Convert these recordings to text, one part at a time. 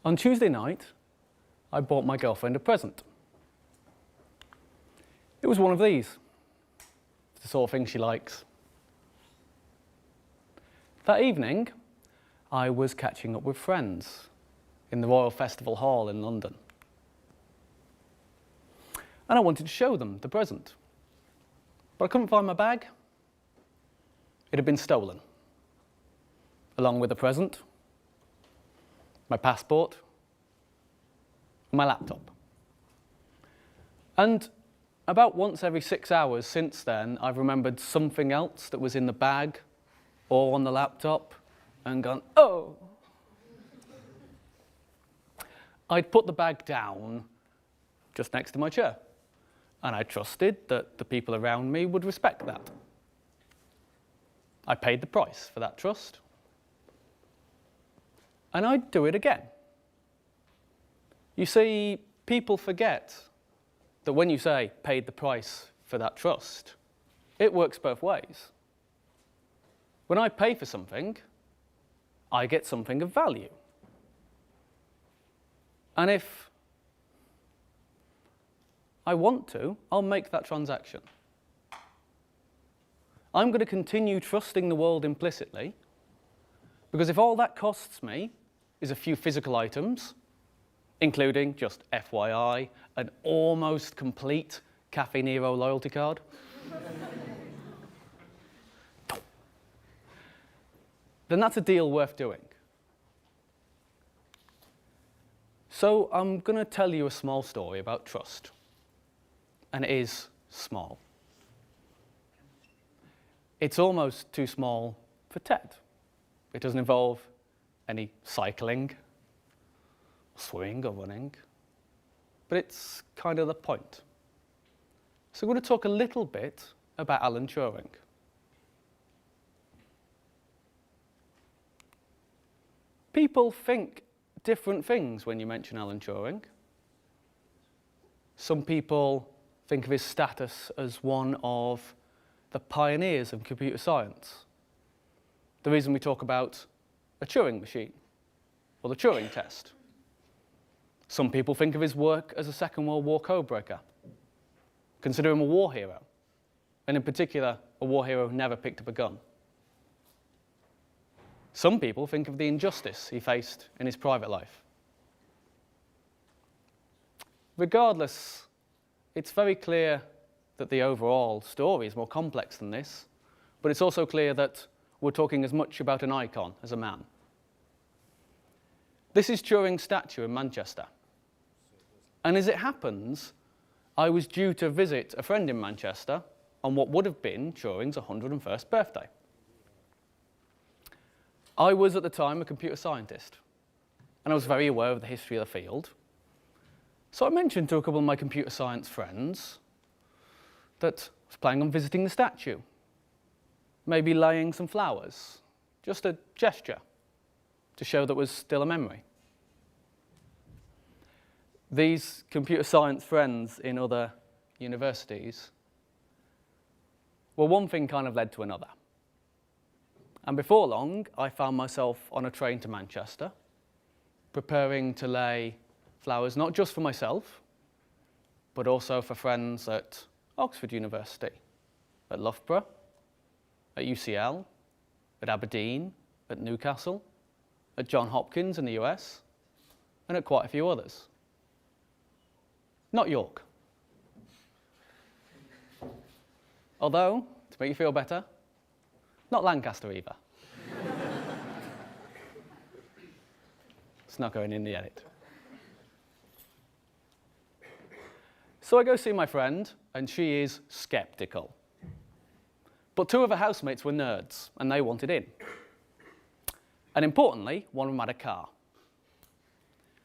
On Tuesday night, I bought my girlfriend a present. It was one of these. It's the sort of thing she likes. That evening, I was catching up with friends in the Royal Festival Hall in London. And I wanted to show them the present. But I couldn't find my bag. It had been stolen, along with the present, my passport, and my laptop. And about once every 6 hours since then, I've remembered something else that was in the bag or on the laptop and gone, oh! I'd put the bag down just next to my chair, and I trusted that the people around me would respect that. I paid the price for that trust, and I'd do it again. You see, people forget that when you say paid the price for that trust, it works both ways. When I pay for something, I get something of value. And if I want to, I'll make that transaction. I'm going to continue trusting the world implicitly, because if all that costs me is a few physical items, including, just FYI, an almost complete Cafe Nero loyalty card, then that's a deal worth doing. So I'm going to tell you a small story about trust. And it is small. It's almost too small for TED. It doesn't involve any cycling, swimming or running, but it's kind of the point. So I'm going to talk a little bit about Alan Turing. People think different things when you mention Alan Turing. Some people think of his status as one of the pioneers of computer science. The reason we talk about a Turing machine or the Turing test. Some people think of his work as a Second World War codebreaker, consider him a war hero, and in particular, a war hero who never picked up a gun. Some people think of the injustice he faced in his private life. Regardless, it's very clear that the overall story is more complex than this, but it's also clear that we're talking as much about an icon as a man. This is Turing's statue in Manchester. And as it happens, I was due to visit a friend in Manchester on what would have been Turing's 101st birthday. I was at the time a computer scientist, and I was very aware of the history of the field. So I mentioned to a couple of my computer science friends that I was planning on visiting the statue, maybe laying some flowers, just a gesture to show that it was still a memory. These computer science friends in other universities, well, one thing kind of led to another. And before long, I found myself on a train to Manchester, preparing to lay flowers not just for myself, but also for friends at Oxford University, at Loughborough, at UCL, at Aberdeen, at Newcastle, at Johns Hopkins in the US, and at quite a few others. Not York. Although, to make you feel better, not Lancaster either. It's not going in the edit. So I go see my friend, and she is skeptical. But two of her housemates were nerds, and they wanted in. And importantly, one of them had a car.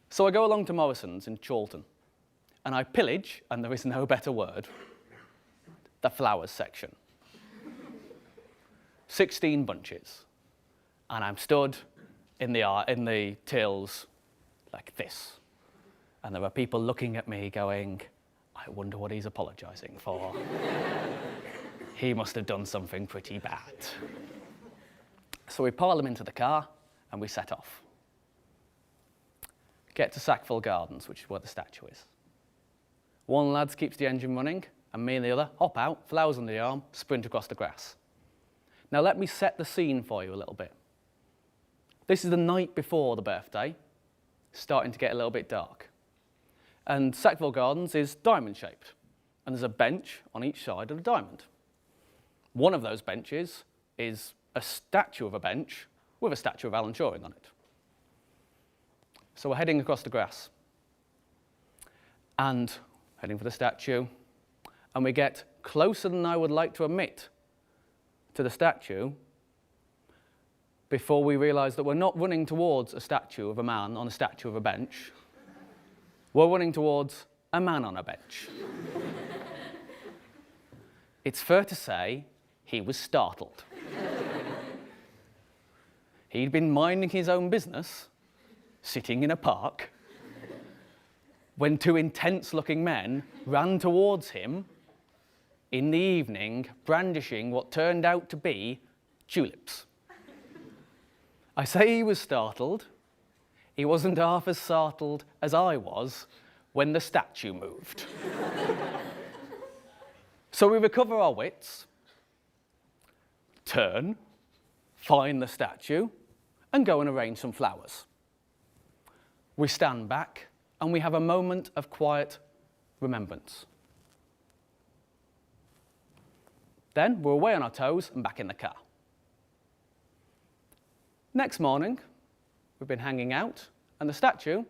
So I go along to Morrison's in Chorlton, and I pillage, and there is no better word, the flowers section. 16 bunches. And I'm stood in the tills like this. And there are people looking at me going, I wonder what he's apologising for. He must have done something pretty bad. So we pile them into the car, and we set off. get to Sackville Gardens, which is where the statue is. One of the lads keeps the engine running, and me and the other hop out, flowers under the arm, sprint across the grass. Now let me set the scene for you a little bit. This is the night before the birthday, starting to get a little bit dark. And Sackville Gardens is diamond-shaped, and there's a bench on each side of the diamond. One of those benches is a statue of a bench with a statue of Alan Turing on it. So we're heading across the grass and heading for the statue, and we get closer than I would like to admit to the statue before we realise that we're not running towards a statue of a man on a statue of a bench. We're running towards a man on a bench. It's fair to say he was startled. He'd been minding his own business, sitting in a park, when two intense-looking men ran towards him in the evening, brandishing what turned out to be tulips. I say he was startled. He wasn't half as startled as I was when the statue moved. So we recover our wits, turn, find the statue, and go and arrange some flowers. We stand back, and we have a moment of quiet remembrance. Then we're away on our toes and back in the car. Next morning, we've been hanging out, and the statue,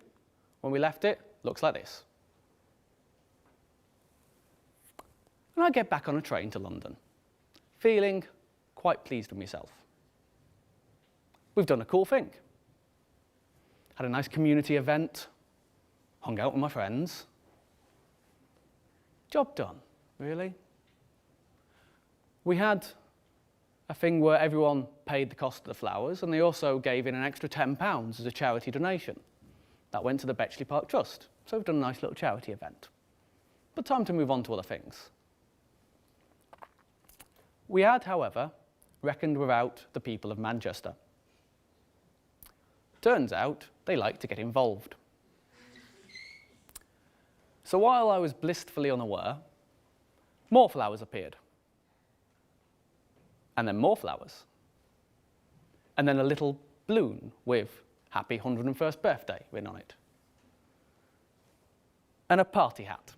when we left it, looks like this. And I get back on a train to London, feeling quite pleased with myself. We've done a cool thing. Had a nice community event, hung out with my friends. Job done, really. We had a thing where everyone paid the cost of the flowers, and they also gave in an extra £10 as a charity donation. That went to the Bletchley Park Trust. So we've done a nice little charity event. But time to move on to other things. We had, however, reckoned without the people of Manchester. Turns out they like to get involved. So while I was blissfully unaware, more flowers appeared. And then more flowers. And then a little balloon with Happy 101st Birthday written on it. And a party hat.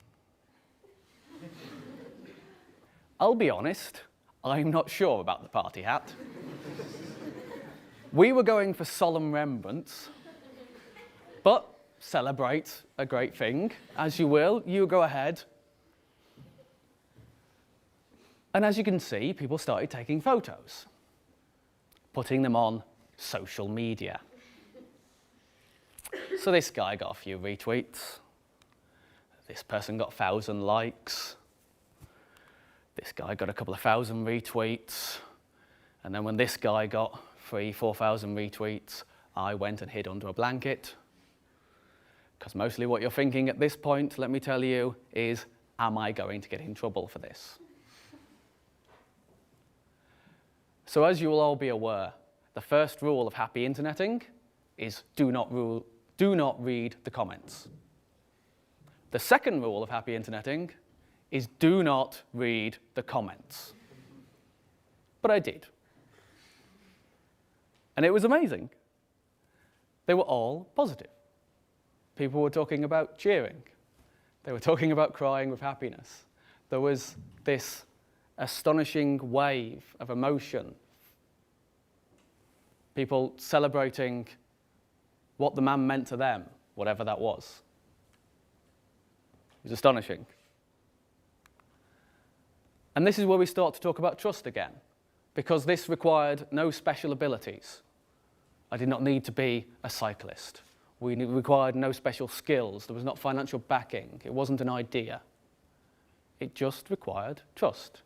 I'll be honest, I'm not sure about the party hat. We were going for solemn remembrance, but celebrate a great thing, as you will. You go ahead. And as you can see, people started taking photos, putting them on social media. So this guy got a few retweets. This person got 1,000 likes. This guy got a couple of 1,000 retweets. And then when this guy got 3,000-4,000 retweets, I went and hid under a blanket. Because mostly what you're thinking at this point, let me tell you, is, am I going to get in trouble for this? So as you will all be aware, the first rule of happy interneting is do not read the comments. The second rule of happy interneting is do not read the comments. But I did. And it was amazing. They were all positive. People were talking about cheering. They were talking about crying with happiness. There was this astonishing wave of emotion. People celebrating what the man meant to them, whatever that was. It was astonishing. And this is where we start to talk about trust again, because this required no special abilities. I did not need to be a cyclist. We required no special skills. There was not financial backing. It wasn't an idea. It just required trust.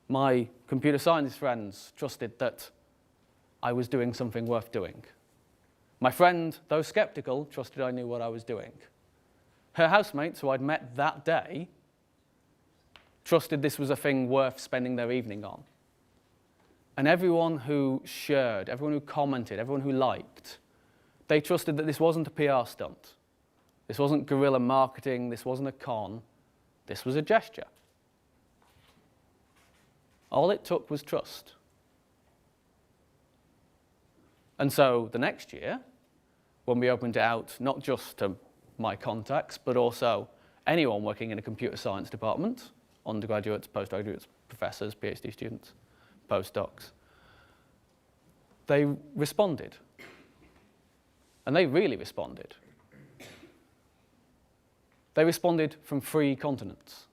My computer science friends trusted that I was doing something worth doing. My friend, though skeptical, trusted I knew what I was doing. Her housemates, who I'd met that day, trusted this was a thing worth spending their evening on. And everyone who shared, everyone who commented, everyone who liked, They trusted that this wasn't a PR stunt. This wasn't guerrilla marketing. This wasn't a con. This was a gesture. All it took was trust. And so the next year, when we opened it out, not just to my contacts, but also anyone working in a computer science department, undergraduates, postgraduates, professors, PhD students, postdocs, they responded. And they really responded. They responded from 3 continents.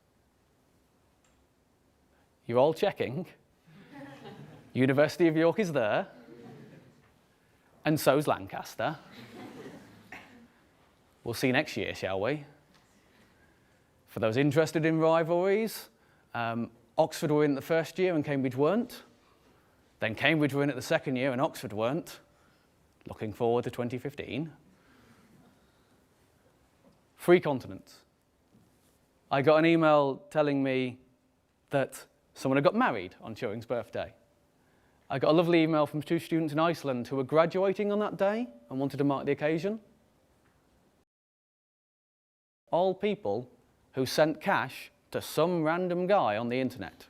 You're all checking. University of York is there. And so's Lancaster. We'll see next year, shall we? For those interested in rivalries, Oxford were in it the first year and Cambridge weren't. Then Cambridge were in it the second year and Oxford weren't. Looking forward to 2015. 3 continents. I got an email telling me that someone had got married on Turing's birthday. I got a lovely email from 2 students in Iceland who were graduating on that day and wanted to mark the occasion. All people who sent cash to some random guy on the internet.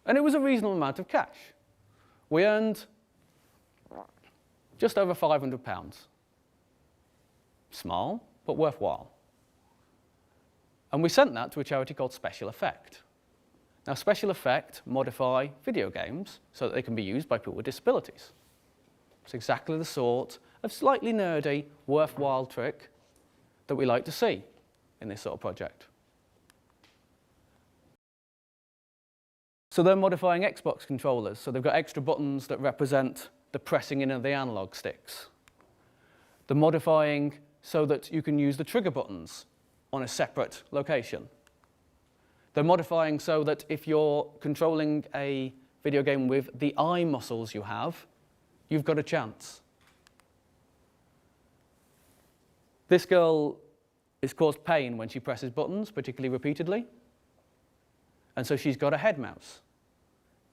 And it was a reasonable amount of cash. We earned just over £500. Small, but worthwhile. And we sent that to a charity called Special Effect. Now, Special Effect modify video games so that they can be used by people with disabilities. It's exactly the sort of slightly nerdy, worthwhile trick that we like to see in this sort of project. So they're modifying Xbox controllers, so they've got extra buttons that represent the pressing in of the analog sticks. They're modifying so that you can use the trigger buttons on a separate location. They're modifying so that if you're controlling a video game with the eye muscles you have, you've got a chance. This girl is caused pain when she presses buttons, particularly repeatedly. And so she's got a head mouse.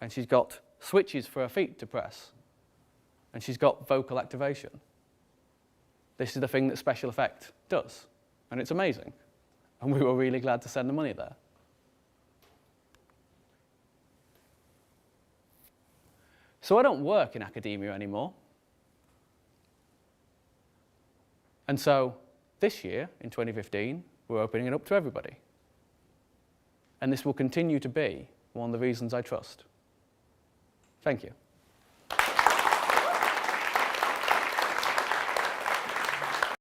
And she's got switches for her feet to press. And she's got vocal activation. This is the thing that Special Effect does. And it's amazing. And we were really glad to send the money there. So I don't work in academia anymore. And so this year, in 2015, we're opening it up to everybody. And this will continue to be one of the reasons I trust. Thank you.